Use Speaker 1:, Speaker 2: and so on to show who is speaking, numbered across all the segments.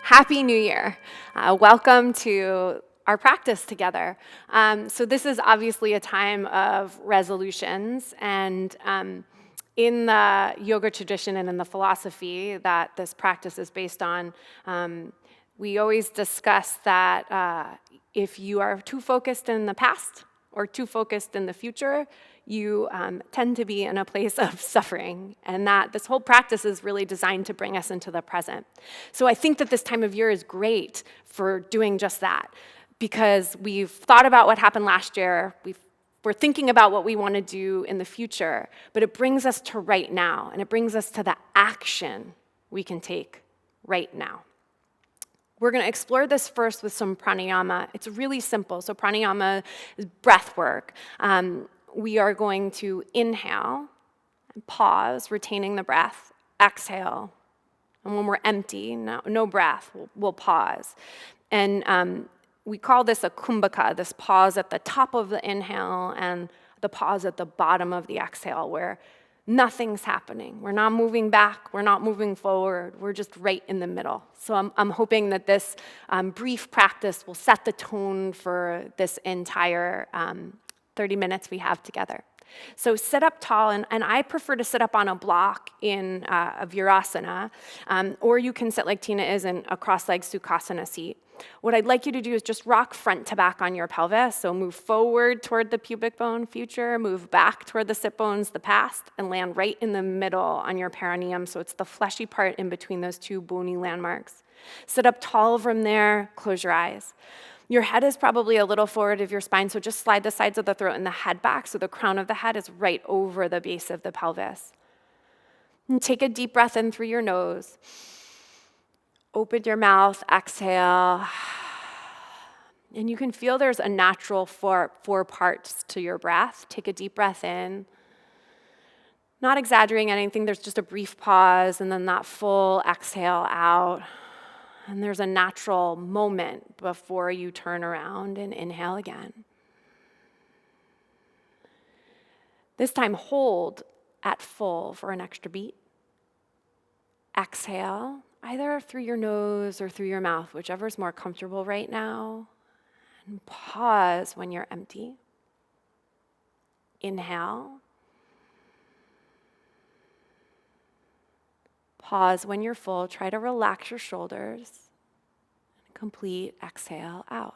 Speaker 1: Happy New Year. Welcome to our practice together. So this is obviously a time of resolutions, and in the yoga tradition and in the philosophy that this practice is based on, we always discuss that if you are too focused in the past or too focused in the future, you tend to be in a place of suffering, and that this whole practice is really designed to bring us into the present. So I think that this time of year is great for doing just that, because we've thought about what happened last year, we're thinking about what we want to do in the future, but it brings us to right now, and it brings us to the action we can take right now. We're going to explore this first with some pranayama. It's really simple. So pranayama is breath work. We are going to inhale and pause, retaining the breath, exhale. And when we're empty, no breath, we'll pause. And we call this a kumbhaka, this pause at the top of the inhale and the pause at the bottom of the exhale, where nothing's happening. We're not moving back. We're not moving forward. We're just right in the middle. So I'm hoping that this brief practice will set the tone for this entire 30 minutes we have together. So sit up tall, and I prefer to sit up on a block in a virasana, or you can sit like Tina is in a cross-legged sukhasana seat. What I'd like you to do is just rock front to back on your pelvis, so move forward toward the pubic bone, future, move back toward the sit bones, the past, and land right in the middle on your perineum, so it's the fleshy part in between those two bony landmarks. Sit up tall from there, close your eyes. Your head is probably a little forward of your spine, so just slide the sides of the throat and the head back so the crown of the head is right over the base of the pelvis. And take a deep breath in through your nose. Open your mouth, exhale. And you can feel there's a natural four parts to your breath. Take a deep breath in. Not exaggerating anything, there's just a brief pause and then that full exhale out. And there's a natural moment before you turn around and inhale again. This time, hold at full for an extra beat. Exhale, either through your nose or through your mouth, whichever's more comfortable right now. And pause when you're empty. Inhale. Pause when you're full. Try to relax your shoulders. Complete exhale out.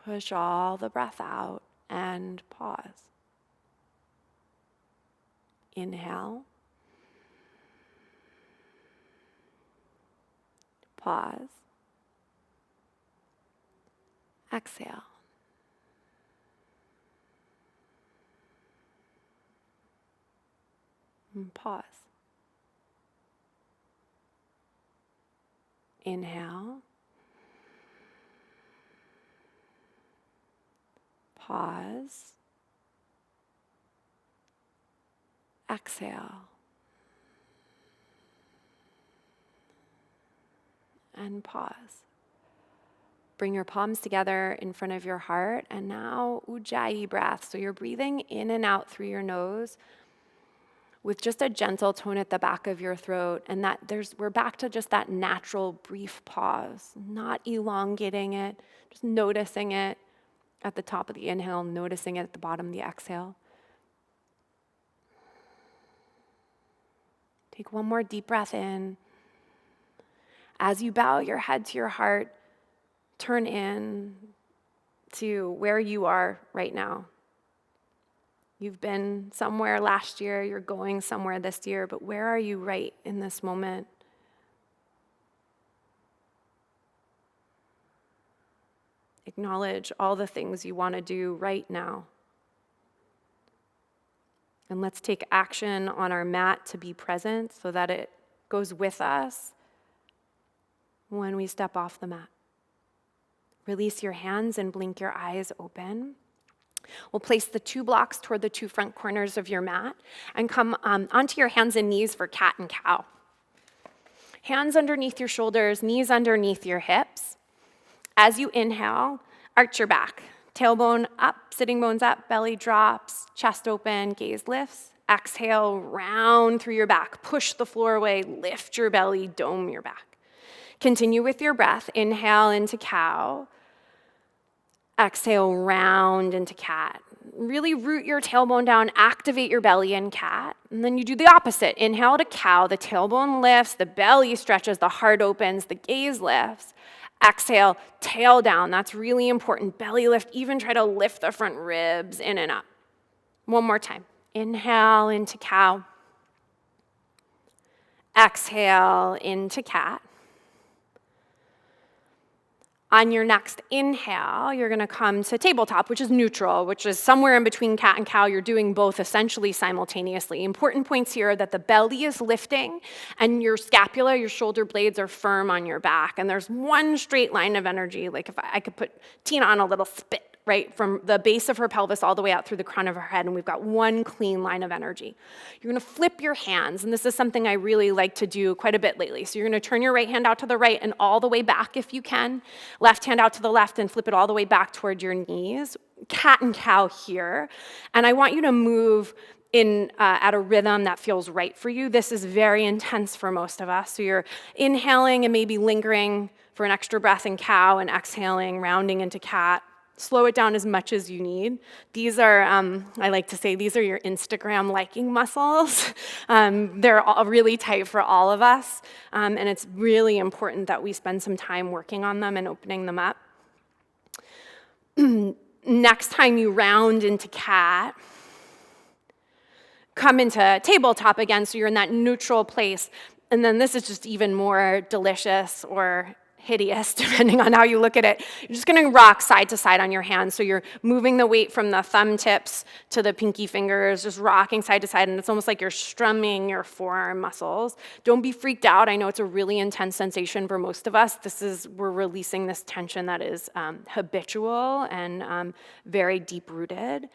Speaker 1: Push all the breath out and pause. Inhale. Pause. Exhale. And pause. Inhale. Pause. Exhale. And pause. Bring your palms together in front of your heart, and now Ujjayi breath. So you're breathing in and out through your nose with just a gentle tone at the back of your throat, and we're back to just that natural brief pause, not elongating it, just noticing it at the top of the inhale, noticing it at the bottom of the exhale. Take one more deep breath in. As you bow your head to your heart, turn in to where you are right now. You've been somewhere last year, you're going somewhere this year, but where are you right in this moment? Acknowledge all the things you want to do right now. And let's take action on our mat to be present so that it goes with us when we step off the mat. Release your hands and blink your eyes open. We'll place the two blocks toward the two front corners of your mat and come onto your hands and knees for cat and cow. Hands underneath your shoulders, knees underneath your hips. As you inhale, arch your back. Tailbone up, sitting bones up, belly drops, chest open, gaze lifts. Exhale, round through your back. Push the floor away, lift your belly, dome your back. Continue with your breath. Inhale into cow. Exhale, round into cat. Really root your tailbone down, activate your belly in cat. And then you do the opposite. Inhale to cow, the tailbone lifts, the belly stretches, the heart opens, the gaze lifts. Exhale, tail down. That's really important. Belly lift, even try to lift the front ribs in and up. One more time. Inhale into cow. Exhale into cat. On your next inhale, you're going to come to tabletop, which is neutral, which is somewhere in between cat and cow. You're doing both essentially simultaneously. Important points here are that the belly is lifting and your scapula, your shoulder blades are firm on your back. And there's one straight line of energy. Like if I could put Tina on a little spit, right, from the base of her pelvis all the way out through the crown of her head, and we've got one clean line of energy. You're gonna flip your hands, and this is something I really like to do quite a bit lately. So you're gonna turn your right hand out to the right and all the way back if you can. Left hand out to the left and flip it all the way back toward your knees. Cat and cow here. And I want you to move in at a rhythm that feels right for you. This is very intense for most of us. So you're inhaling and maybe lingering for an extra breath in cow and exhaling, rounding into cat. Slow it down as much as you need. These are, I like to say, these are your Instagram liking muscles. They're all really tight for all of us, and it's really important that we spend some time working on them and opening them up. Next time you round into cat, come into tabletop again, so you're in that neutral place. And then this is just even more delicious or hideous, depending on how you look at it. You're just gonna rock side to side on your hands. So you're moving the weight from the thumb tips to the pinky fingers, just rocking side to side, and it's almost like you're strumming your forearm muscles. Don't be freaked out. I know it's a really intense sensation for most of us. We're releasing this tension that is habitual and very deep-rooted.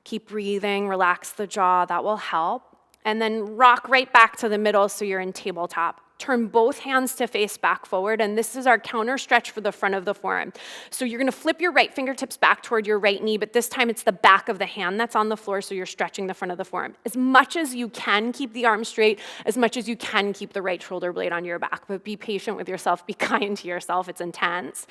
Speaker 1: Keep breathing, relax the jaw, that will help. And then rock right back to the middle so you're in tabletop. Turn both hands to face back forward, and this is our counter stretch for the front of the forearm. So you're gonna flip your right fingertips back toward your right knee, but this time it's the back of the hand that's on the floor, so you're stretching the front of the forearm. As much as you can keep the arm straight, as much as you can keep the right shoulder blade on your back, but be patient with yourself, be kind to yourself, it's intense.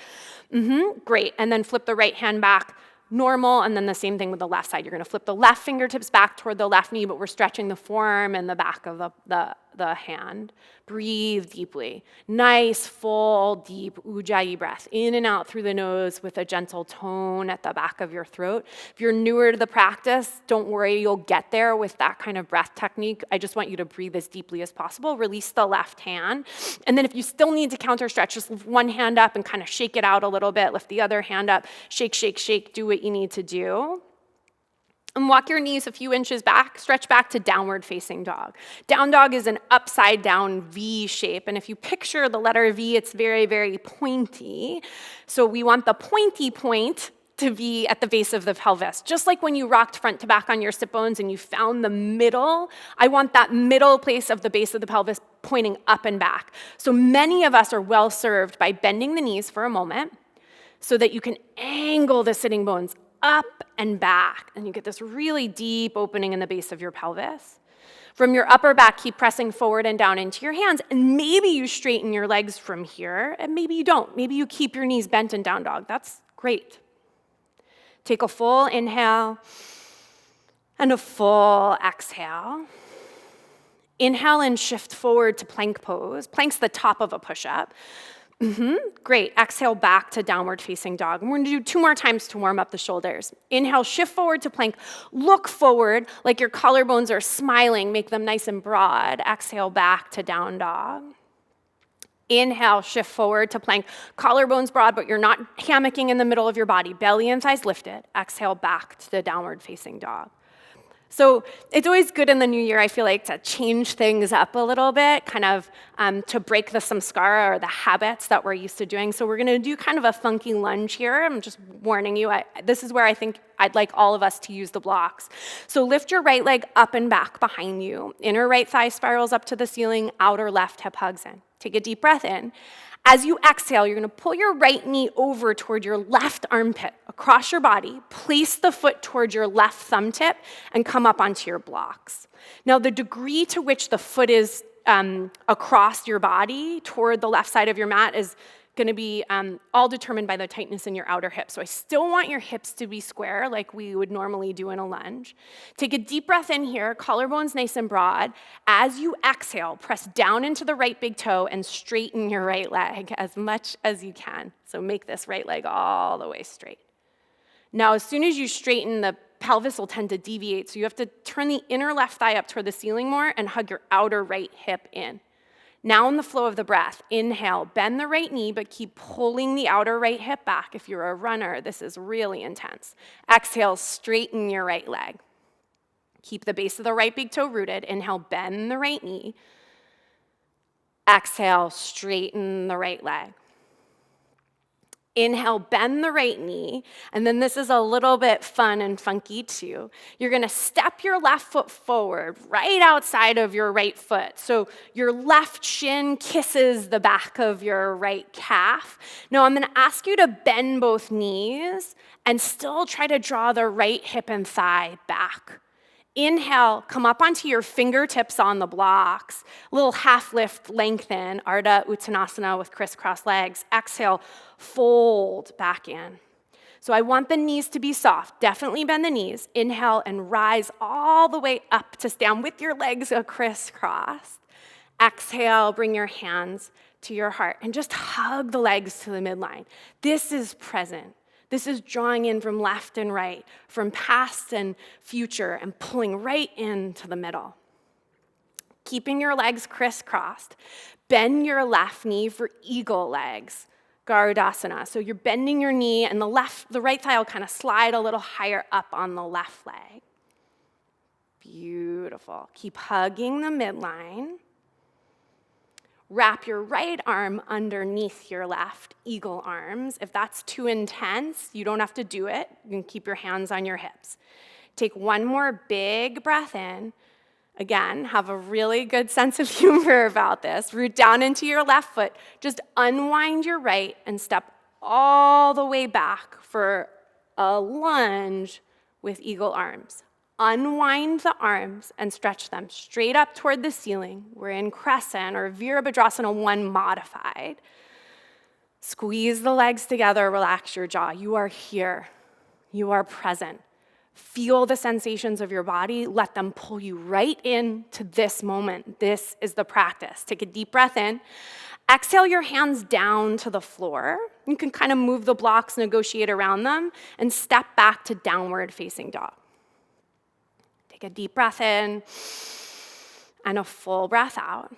Speaker 1: Great, and then flip the right hand back, normal, and then the same thing with the left side. You're gonna flip the left fingertips back toward the left knee, but we're stretching the forearm and the back of the hand. Breathe deeply. Nice, full, deep ujjayi breath. In and out through the nose with a gentle tone at the back of your throat. If you're newer to the practice, don't worry, you'll get there with that kind of breath technique. I just want you to breathe as deeply as possible. Release the left hand. And then if you still need to counter stretch, just lift one hand up and kind of shake it out a little bit. Lift the other hand up. Shake, shake, shake. Do what you need to do. And walk your knees a few inches back, stretch back to downward facing dog. Down dog is an upside down V shape. And if you picture the letter V, it's very, very pointy. So we want the pointy point to be at the base of the pelvis. Just like when you rocked front to back on your sit bones and you found the middle, I want that middle place of the base of the pelvis pointing up and back. So many of us are well served by bending the knees for a moment so that you can angle the sitting bones up and back, and you get this really deep opening in the base of your pelvis. From your upper back, keep pressing forward and down into your hands, and maybe you straighten your legs from here, and maybe you don't. Maybe you keep your knees bent in down dog. That's great. Take a full inhale and a full exhale. Inhale and shift forward to plank pose. Plank's the top of a push-up. Great. Exhale back to downward facing dog. And we're gonna do 2 more times to warm up the shoulders. Inhale, shift forward to plank. Look forward like your collarbones are smiling. Make them nice and broad. Exhale back to down dog. Inhale, shift forward to plank. Collarbones broad, but you're not hammocking in the middle of your body. Belly and thighs lifted. Exhale back to the downward facing dog. So it's always good in the new year, I feel like, to change things up a little bit, kind of to break the samskara or the habits that we're used to doing. So we're going to do kind of a funky lunge here. I'm just warning you. This is where I think I'd like all of us to use the blocks. So lift your right leg up and back behind you. Inner right thigh spirals up to the ceiling. Outer left hip hugs in. Take a deep breath in. As you exhale, you're gonna pull your right knee over toward your left armpit, across your body, place the foot toward your left thumb tip, and come up onto your blocks. Now, the degree to which the foot is across your body toward the left side of your mat is going to be all determined by the tightness in your outer hips. So I still want your hips to be square like we would normally do in a lunge. Take a deep breath in here, collarbones nice and broad. As you exhale, press down into the right big toe and straighten your right leg as much as you can. So make this right leg all the way straight. Now, as soon as you straighten, the pelvis will tend to deviate, so you have to turn the inner left thigh up toward the ceiling more and hug your outer right hip in. Now in the flow of the breath, inhale, bend the right knee, but keep pulling the outer right hip back. If you're a runner, this is really intense. Exhale, straighten your right leg. Keep the base of the right big toe rooted. Inhale, bend the right knee. Exhale, straighten the right leg. Inhale, bend the right knee, and then this is a little bit fun and funky too. You're gonna step your left foot forward, right outside of your right foot. So your left shin kisses the back of your right calf. Now I'm gonna ask you to bend both knees and still try to draw the right hip and thigh back. Inhale, come up onto your fingertips on the blocks. A little half lift, lengthen, Ardha Uttanasana with crisscross legs. Exhale, fold back in. So I want the knees to be soft. Definitely bend the knees. Inhale and rise all the way up to stand with your legs crisscrossed. Exhale, bring your hands to your heart and just hug the legs to the midline. This is present. This is drawing in from left and right, from past and future, and pulling right into the middle. Keeping your legs crisscrossed, bend your left knee for eagle legs, Garudasana. So you're bending your knee, and the right thigh will kind of slide a little higher up on the left leg. Beautiful. Keep hugging the midline. Wrap your right arm underneath your left, eagle arms. If that's too intense, you don't have to do it. You can keep your hands on your hips. Take one more big breath in. Again, have a really good sense of humor about this. Root down into your left foot. Just unwind your right and step all the way back for a lunge with eagle arms. Unwind the arms and stretch them straight up toward the ceiling. We're in crescent or Virabhadrasana 1 modified. Squeeze the legs together, relax your jaw. You are here. You are present. Feel the sensations of your body. Let them pull you right into this moment. This is the practice. Take a deep breath in. Exhale your hands down to the floor. You can kind of move the blocks, negotiate around them, and step back to downward facing dog. Take a deep breath in and a full breath out.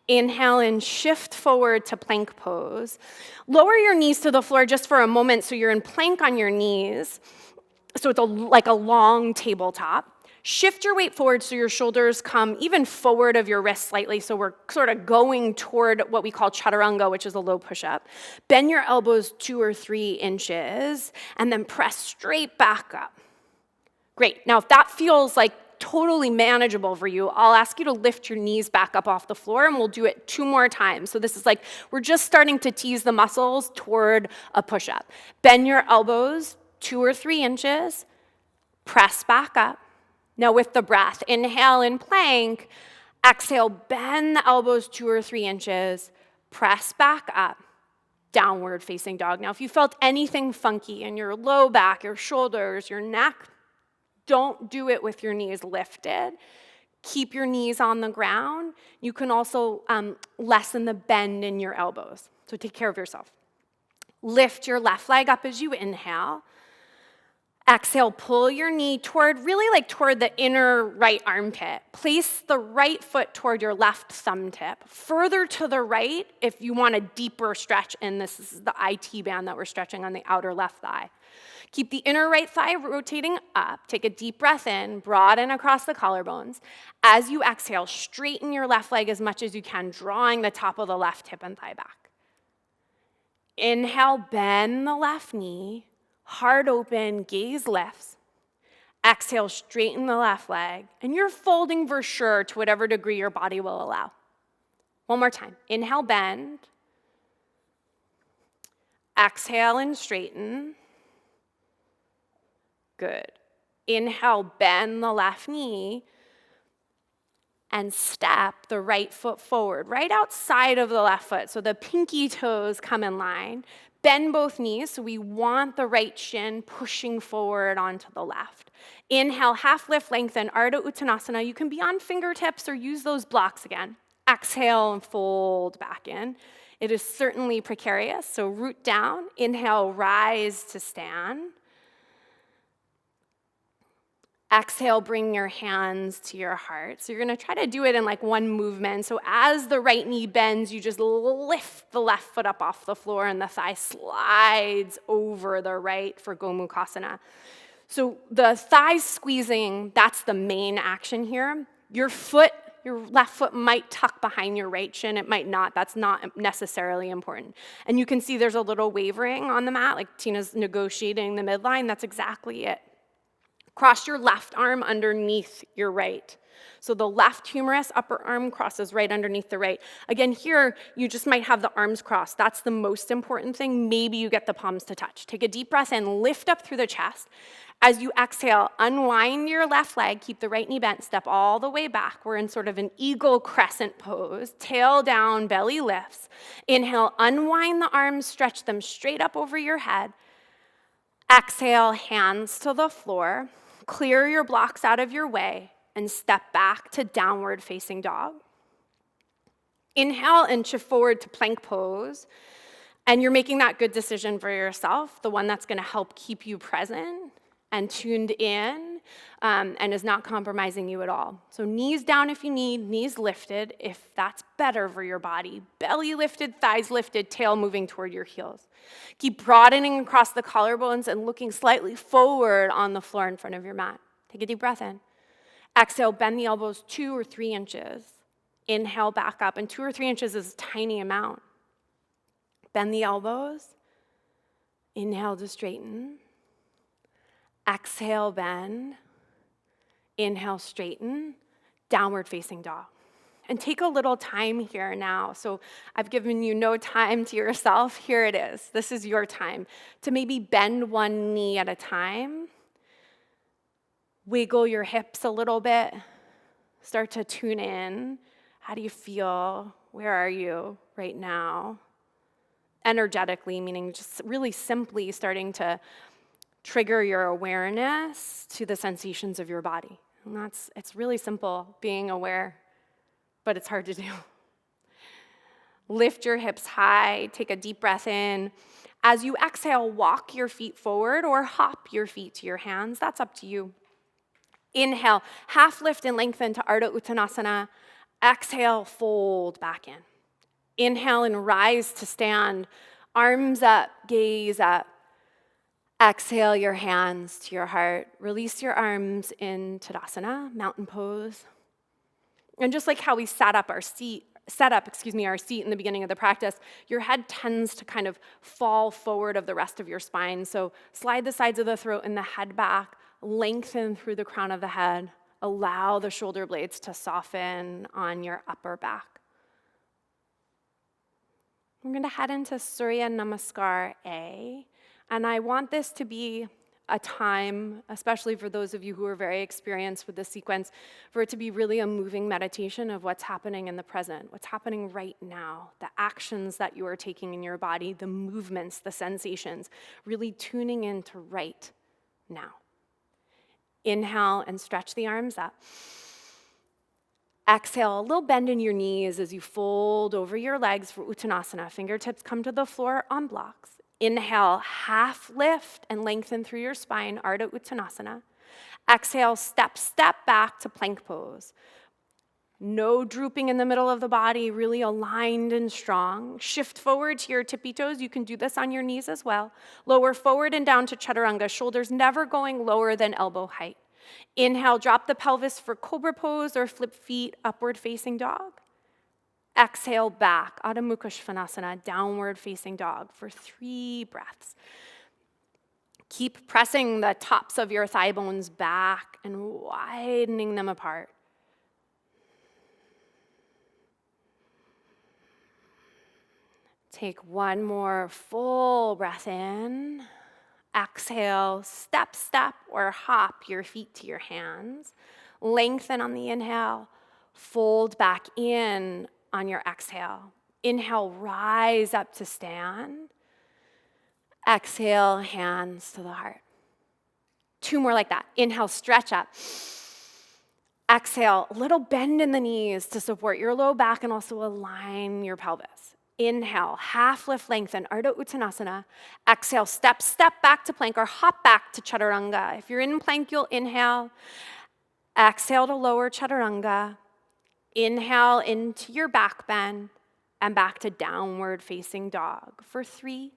Speaker 1: Inhale and shift forward to plank pose. Lower your knees to the floor just for a moment so you're in plank on your knees. So it's like a long tabletop. Shift your weight forward so your shoulders come even forward of your wrists slightly, so we're sort of going toward what we call chaturanga, which is a low push-up. Bend your elbows 2 or 3 inches, and then press straight back up. Great. Now, if that feels like totally manageable for you, I'll ask you to lift your knees back up off the floor, and we'll do it 2 more times. So this is like we're just starting to tease the muscles toward a push-up. Bend your elbows 2 or 3 inches, press back up. Now with the breath, inhale in plank, exhale, bend the elbows 2 or 3 inches, press back up, downward facing dog. Now if you felt anything funky in your low back, your shoulders, your neck, don't do it with your knees lifted. Keep your knees on the ground. You can also lessen the bend in your elbows. So take care of yourself. Lift your left leg up as you inhale. Exhale, pull your knee toward the inner right armpit. Place the right foot toward your left thumb tip. Further to the right, if you want a deeper stretch, and this is the IT band that we're stretching on the outer left thigh. Keep the inner right thigh rotating up. Take a deep breath in, broaden across the collarbones. As you exhale, straighten your left leg as much as you can, drawing the top of the left hip and thigh back. Inhale, bend the left knee. Heart open, gaze lifts. Exhale, straighten the left leg. And you're folding for sure to whatever degree your body will allow. One more time. Inhale, bend. Exhale and straighten. Good. Inhale, bend the left knee. and step the right foot forward, right outside of the left foot. So the pinky toes come in line. Bend both knees, so we want the right shin pushing forward onto the left. Inhale, half lift, lengthen, Ardha Uttanasana. You can be on fingertips or use those blocks again. Exhale and fold back in. It is certainly precarious, so root down. Inhale, rise to stand. Exhale, bring your hands to your heart. So you're going to try to do it in like one movement. So as the right knee bends, you just lift the left foot up off the floor and the thigh slides over the right for Gomukhasana. So the thigh squeezing, that's the main action here. Your left foot might tuck behind your right shin. It might not. That's not necessarily important. And you can see there's a little wavering on the mat, like Tina's negotiating the midline. That's exactly it. Cross your left arm underneath your right. So the left humerus upper arm crosses right underneath the right. Again, here, you just might have the arms crossed. That's the most important thing. Maybe you get the palms to touch. Take a deep breath in, lift up through the chest. As you exhale, unwind your left leg, keep the right knee bent, step all the way back. We're in sort of an eagle crescent pose. Tail down, belly lifts. Inhale, unwind the arms, stretch them straight up over your head. Exhale, hands to the floor. Clear your blocks out of your way and step back to downward facing dog. Inhale and shift forward to plank pose. And you're making that good decision for yourself, the one that's going to help keep you present and tuned in and is not compromising you at all. So knees down if you need, knees lifted if that's better for your body. Belly lifted, thighs lifted, tail moving toward your heels. Keep broadening across the collarbones and looking slightly forward on the floor in front of your mat. Take a deep breath in. Exhale, bend the elbows 2 or 3 inches. Inhale, back up, and 2 or 3 inches is a tiny amount. Bend the elbows. Inhale to straighten. Exhale, bend. Inhale, straighten. Downward facing dog. And take a little time here now. So I've given you no time to yourself. Here it is. This is your time to maybe bend one knee at a time. Wiggle your hips a little bit. Start to tune in. How do you feel? Where are you right now? Energetically, meaning just really simply starting to trigger your awareness to the sensations of your body. And it's really simple, being aware, but it's hard to do. Lift your hips high, take a deep breath in. As you exhale, walk your feet forward or hop your feet to your hands. That's up to you. Inhale, half lift and lengthen to Ardha Uttanasana. Exhale, fold back in. Inhale and rise to stand. Arms up, gaze up. Exhale your hands to your heart. Release your arms in Tadasana, mountain pose. And just like how we set up our seat in the beginning of the practice, your head tends to kind of fall forward of the rest of your spine. So slide the sides of the throat and the head back, lengthen through the crown of the head. Allow the shoulder blades to soften on your upper back. I'm going to head into Surya Namaskar A. And I want this to be a time, especially for those of you who are very experienced with this sequence, for it to be really a moving meditation of what's happening in the present, what's happening right now, the actions that you are taking in your body, the movements, the sensations, really tuning into right now. Inhale and stretch the arms up. Exhale, a little bend in your knees as you fold over your legs for Uttanasana. Fingertips come to the floor on blocks. Inhale, half lift and lengthen through your spine, Ardha Uttanasana. Exhale, step back to plank pose. No drooping in the middle of the body, really aligned and strong. Shift forward to your tippy toes. You can do this on your knees as well. Lower forward and down to chaturanga, shoulders never going lower than elbow height. Inhale, drop the pelvis for cobra pose or flip feet, upward facing dog. Exhale back, Adho Mukha Svanasana, downward facing dog for 3 breaths. Keep pressing the tops of your thigh bones back and widening them apart. Take one more full breath in. Exhale, step, or hop your feet to your hands. Lengthen on the inhale. Fold back in on your exhale. Inhale, rise up to stand. Exhale, hands to the heart. 2 more like that. Inhale, stretch up. Exhale, a little bend in the knees to support your low back and also align your pelvis. Inhale, half lift, lengthen, Ardha Uttanasana. Exhale, step back to plank or hop back to Chaturanga. If you're in plank, you'll inhale. Exhale to lower Chaturanga. Inhale into your back bend and back to downward facing dog for 3,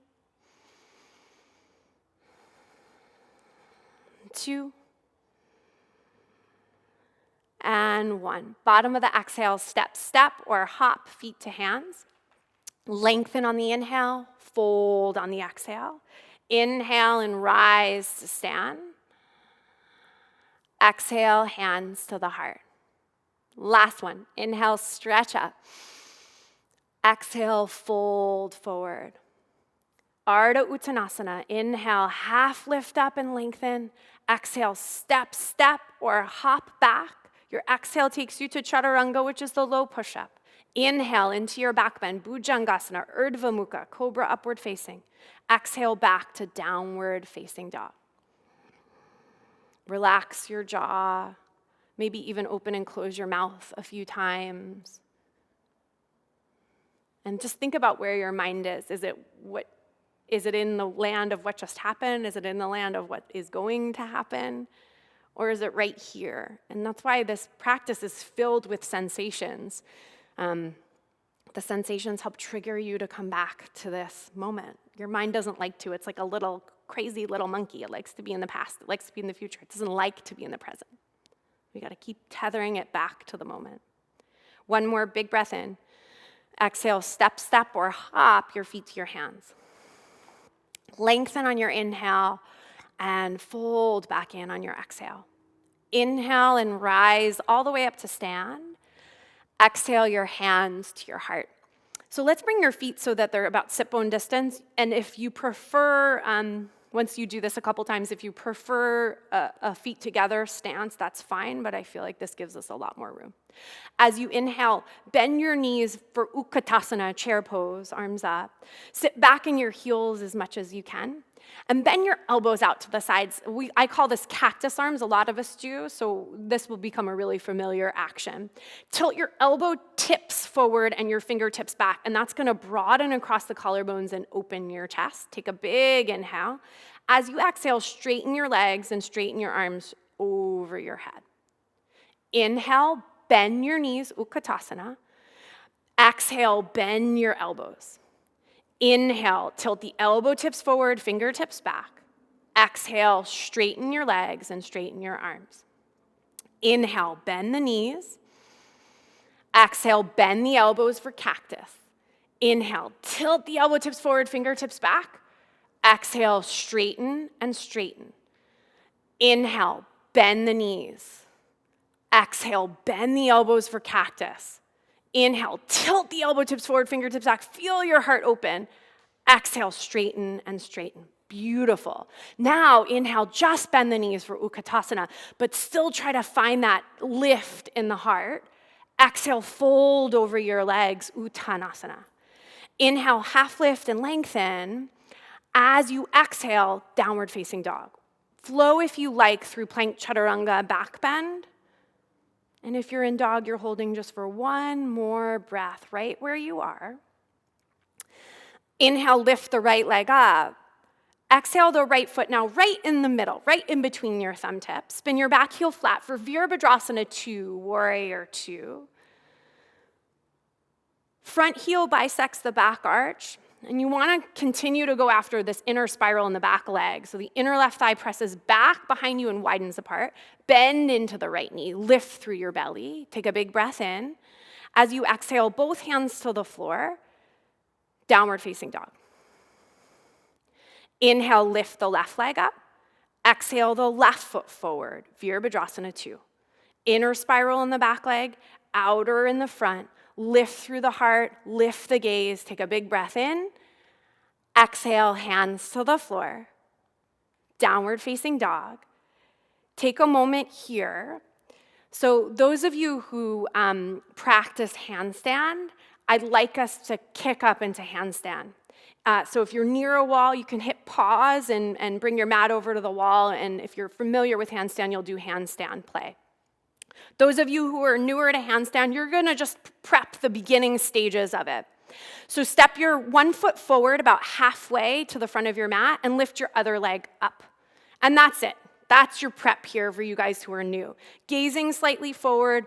Speaker 1: 2, and 1. Bottom of the exhale, step or hop, feet to hands. Lengthen on the inhale, fold on the exhale. Inhale and rise to stand. Exhale, hands to the heart. Last one. Inhale, stretch up. Exhale, fold forward. Ardha Uttanasana. Inhale, half lift up and lengthen. Exhale, step or hop back. Your exhale takes you to Chaturanga, which is the low push-up. Inhale into your back bend, Bhujangasana, Urdhva Mukha, Cobra upward facing. Exhale back to downward facing dog. Relax your jaw. Maybe even open and close your mouth a few times. And just think about where your mind is. Is it in the land of what just happened? Is it in the land of what is going to happen? Or is it right here? And that's why this practice is filled with sensations. The sensations help trigger you to come back to this moment. Your mind doesn't like to. It's like a little crazy little monkey. It likes to be in the past. It likes to be in the future. It doesn't like to be in the present. We got to keep tethering it back to the moment. One more big breath in. Exhale, step or hop your feet to your hands. Lengthen on your inhale and fold back in on your exhale. Inhale and rise all the way up to stand. Exhale your hands to your heart. So let's bring your feet so that they're about sit bone distance. And if you prefer, once you do this a couple times, if you prefer a feet together stance, that's fine, but I feel like this gives us a lot more room. As you inhale, bend your knees for Utkatasana, chair pose, arms up. Sit back in your heels as much as you can. And bend your elbows out to the sides. I call this cactus arms, a lot of us do, so this will become a really familiar action. Tilt your elbow tips forward and your fingertips back, and that's gonna broaden across the collarbones and open your chest. Take a big inhale. As you exhale, straighten your legs and straighten your arms over your head. Inhale, bend your knees, Utkatasana. Exhale, bend your elbows. Inhale, tilt the elbow tips forward, fingertips back. Exhale, straighten your legs and straighten your arms. Inhale, bend the knees. Exhale, bend the elbows for cactus. Inhale, tilt the elbow tips forward, fingertips back. Exhale, straighten and straighten. Inhale, bend the knees. Exhale, bend the elbows for cactus. Inhale, tilt the elbow tips forward, fingertips back. Feel your heart open. Exhale, straighten and straighten. Beautiful. Now, inhale, just bend the knees for Utkatasana, but still try to find that lift in the heart. Exhale, fold over your legs, Uttanasana. Inhale, half lift and lengthen. As you exhale, downward facing dog. Flow if you like through plank, chaturanga, back bend. And if you're in dog, you're holding just for one more breath right where you are. Inhale, lift the right leg up. Exhale the right foot now right in the middle, right in between your thumb tips. Spin your back heel flat for Virabhadrasana 2, Warrior 2. Front heel bisects the back arch. And you want to continue to go after this inner spiral in the back leg. So the inner left thigh presses back behind you and widens apart. Bend into the right knee. Lift through your belly. Take a big breath in. As you exhale, both hands to the floor. Downward facing dog. Inhale, lift the left leg up. Exhale, the left foot forward. Virabhadrasana 2. Inner spiral in the back leg. Outer in the front. Lift through the heart, lift the gaze, take a big breath in. Exhale, hands to the floor. Downward facing dog. Take a moment here So those of you who practice handstand, I'd like us to kick up into handstand. So if you're near a wall, you can hit pause and bring your mat over to the wall. And if you're familiar with handstand, you'll do handstand play. Those of you who are newer to handstand, you're going to just prep the beginning stages of it. So step your one foot forward about halfway to the front of your mat and lift your other leg up. And that's it. That's your prep here for you guys who are new. Gazing slightly forward.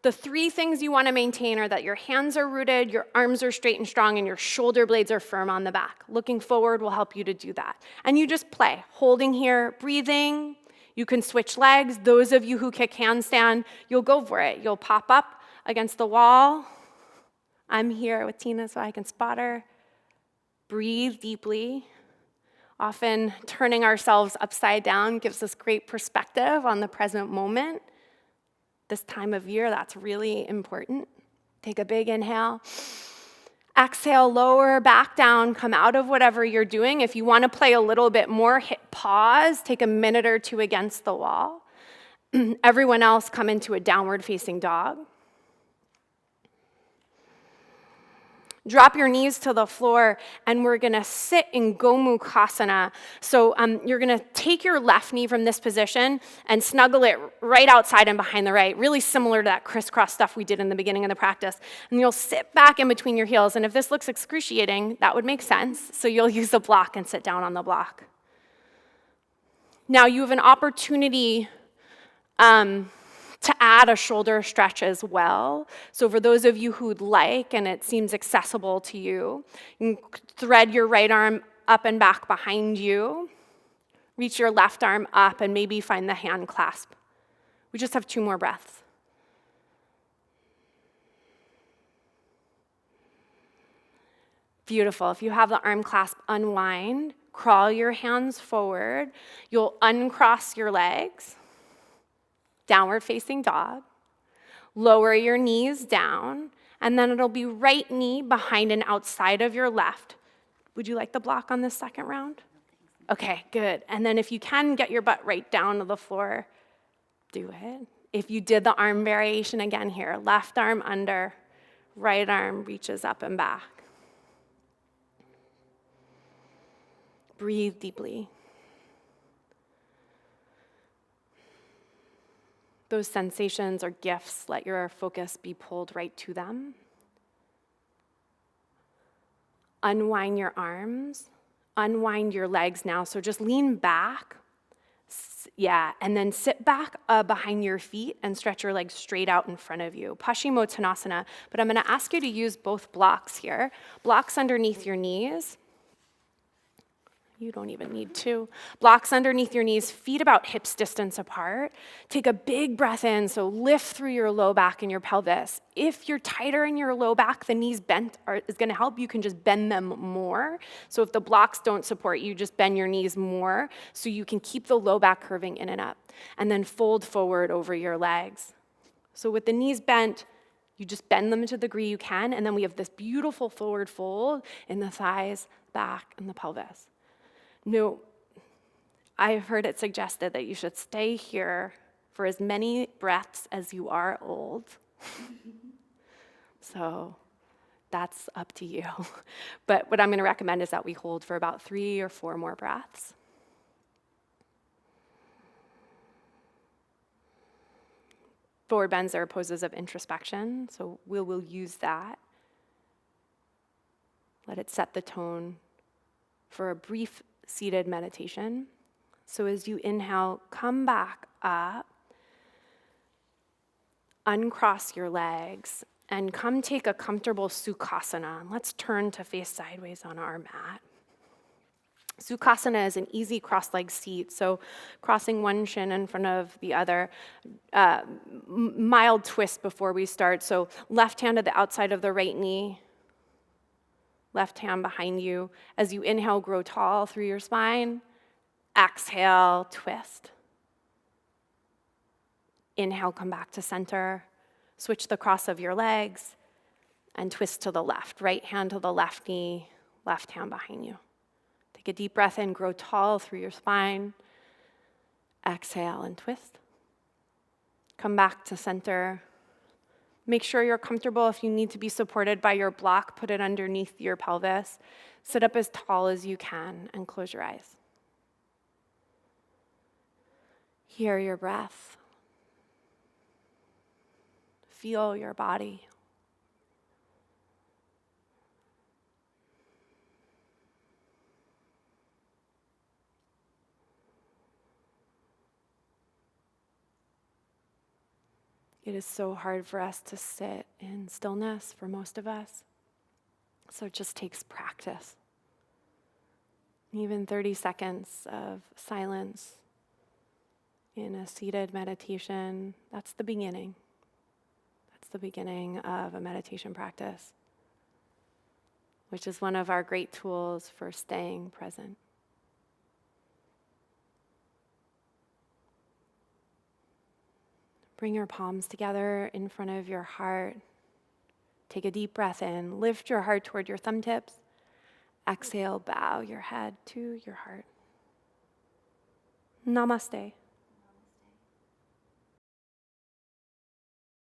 Speaker 1: The three things you want to maintain are that your hands are rooted, your arms are straight and strong, and your shoulder blades are firm on the back. Looking forward will help you to do that. And you just play, holding here, breathing. You can switch legs. Those of you who kick handstand, you'll go for it. You'll pop up against the wall. I'm here with Tina so I can spot her. Breathe deeply. Often turning ourselves upside down gives us great perspective on the present moment. This time of year, that's really important. Take a big inhale. Exhale, lower back down, come out of whatever you're doing. If you want to play a little bit more, hit pause, take a minute or two against the wall. Everyone else come into a downward facing dog. Drop your knees to the floor, and we're going to sit in Gomukhasana. So you're going to take your left knee from this position and snuggle it right outside and behind the right, really similar to that crisscross stuff we did in the beginning of the practice. And you'll sit back in between your heels. And if this looks excruciating, that would make sense. So you'll use a block and sit down on the block. Now you have an opportunity to add a shoulder stretch as well. So for those of you who'd like, and it seems accessible to you, you can thread your right arm up and back behind you, reach your left arm up, and maybe find the hand clasp. We just have 2 more breaths. Beautiful. If you have the arm clasp, unwind, crawl your hands forward. You'll uncross your legs. Downward facing dog. Lower your knees down, and then it'll be right knee behind and outside of your left. Would you like the block on this second round? Okay, good. And then if you can get your butt right down to the floor, do it. If you did the arm variation again here, left arm under, right arm reaches up and back. Breathe deeply. Those sensations or gifts, let your focus be pulled right to them. Unwind your arms, unwind your legs now. So just lean back, and then sit back behind your feet and stretch your legs straight out in front of you. Paschimottanasana, but I'm gonna ask you to use both blocks here. Blocks underneath your knees. You don't even need to. Blocks underneath your knees, feet about hips distance apart. Take a big breath in, so lift through your low back and your pelvis. If you're tighter in your low back, the knees bent is gonna help. You can just bend them more. So if the blocks don't support you, just bend your knees more so you can keep the low back curving in and up. And then fold forward over your legs. So with the knees bent, you just bend them to the degree you can, and then we have this beautiful forward fold in the thighs, back, and the pelvis. No, I've heard it suggested that you should stay here for as many breaths as you are old. So that's up to you. But what I'm going to recommend is that we hold for about 3 or 4 more breaths. Forward bends are poses of introspection, so we will use that. Let it set the tone for a brief seated meditation. So as you inhale, come back up, uncross your legs, and come take a comfortable Sukhasana. Let's turn to face sideways on our mat. Sukhasana is an easy cross-legged seat, so crossing one shin in front of the other. Mild twist before we start. So left hand at the outside of the right knee, left hand behind you. As you inhale, grow tall through your spine. Exhale, twist. Inhale, come back to center. Switch the cross of your legs and twist to the left. Right hand to the left knee, left hand behind you. Take a deep breath in, grow tall through your spine. Exhale and twist. Come back to center. Make sure you're comfortable. If you need to be supported by your block, put it underneath your pelvis. Sit up as tall as you can and close your eyes. Hear your breath. Feel your body. It is so hard for us to sit in stillness for most of us. So it just takes practice. Even 30 seconds of silence in a seated meditation, that's the beginning. That's the beginning of a meditation practice, which is one of our great tools for staying present. Bring your palms together in front of your heart. Take a deep breath in. Lift your heart toward your thumb tips. Exhale, bow your head to your heart. Namaste.